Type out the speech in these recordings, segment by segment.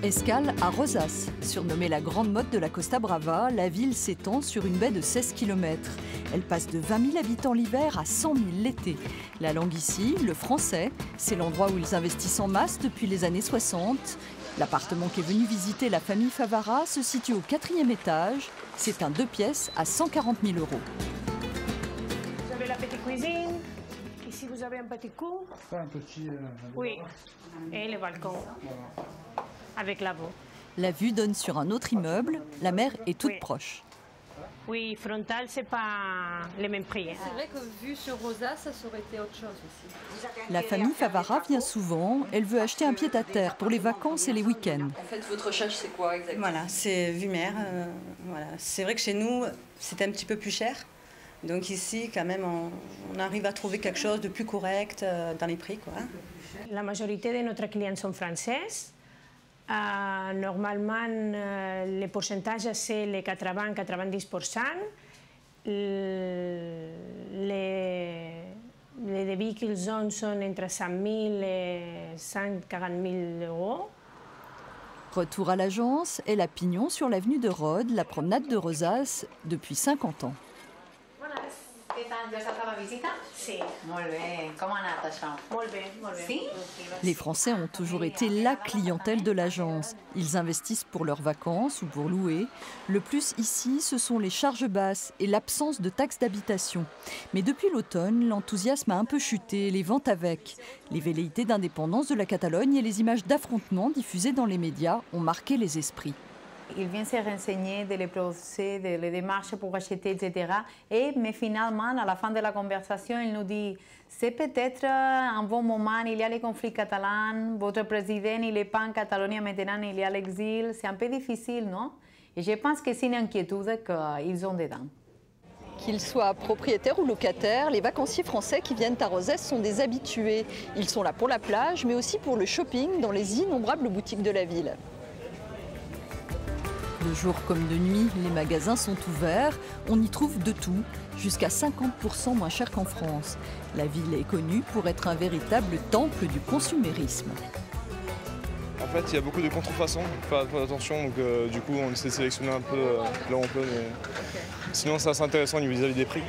Escale à Rosas. Surnommée la Grande Motte de la Costa Brava, la ville s'étend sur une baie de 16 km. Elle passe de 20 000 habitants l'hiver à 100 000 l'été. La langue ici, le français, c'est l'endroit où ils investissent en masse depuis les années 60. L'appartement qu'est venu visiter la famille Favara se situe au 4e étage. C'est un 2 pièces à 140 000 €. Vous avez la petite cuisine. Ici, vous avez un petit cours. Un petit... Oui, et le balcon. Voilà. Avec lavabo. La vue donne sur un autre immeuble. La mer est toute Oui. proche. Oui, frontal, c'est pas le même prix. C'est vrai que vu sur Rosas, ça aurait été autre chose aussi. La famille Favara vient souvent. Elle veut acheter un pied-à-terre pour les vacances et les week-ends. En fait, votre recherche, c'est quoi exactement? Voilà, c'est vue mer. Voilà. C'est vrai que chez nous, c'était un petit peu plus cher. Donc ici, quand même, on arrive à trouver quelque chose de plus correct dans les prix, quoi. La majorité de nos clients sont français. Normalement, le pourcentage, c'est les 80-90%. Les débits qu'ils ont sont entre 100 000 et 140 000 €. Retour à l'agence, elle a pignon sur l'avenue de Rhodes, la promenade de Rosas, depuis 50 ans. Què tal? Ja està la visita? Sí. Molt bé. Com ha anat això? Molt bé, molt bé. Sí? Les Français ont toujours été la clientèle de l'agence. Ils investissent pour leurs vacances ou pour louer. Le plus ici, ce sont les charges basses et l'absence de taxes d'habitation. Mais depuis l'automne, l'enthousiasme a un peu chuté, les ventes avec. Les velléités d'indépendance de la Catalogne et les images d'affrontements diffusées dans les médias ont marqué les esprits. Il vient se renseigner de les procès, de les démarches pour acheter, etc. Mais finalement, à la fin de la conversation, il nous dit c'est peut-être un bon moment, il y a les conflits catalans, votre président, il n'est pas en Catalogne maintenant, il y a l'exil. C'est un peu difficile, non? Et je pense que c'est une inquiétude qu'ils ont dedans. Qu'ils soient propriétaires ou locataires, les vacanciers français qui viennent à Rosas sont des habitués. Ils sont là pour la plage, mais aussi pour le shopping dans les innombrables boutiques de la ville. De jour comme de nuit, les magasins sont ouverts. On y trouve de tout, jusqu'à 50% moins cher qu'en France. La ville est connue pour être un véritable temple du consumérisme. En fait, il y a beaucoup de contrefaçons, il faut faire attention, donc du coup on essaie de sélectionner un peu là où on peut, mais sinon c'est assez intéressant vis-à-vis des prix.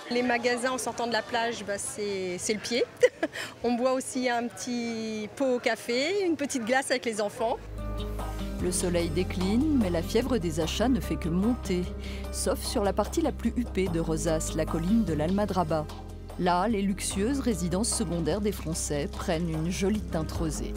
Les magasins en sortant de la plage, c'est le pied. On boit aussi un petit pot au café, une petite glace avec les enfants. Le soleil décline, mais la fièvre des achats ne fait que monter, sauf sur la partie la plus huppée de Rosas, la colline de l'Almadraba. Là, les luxueuses résidences secondaires des Français prennent une jolie teinte rosée.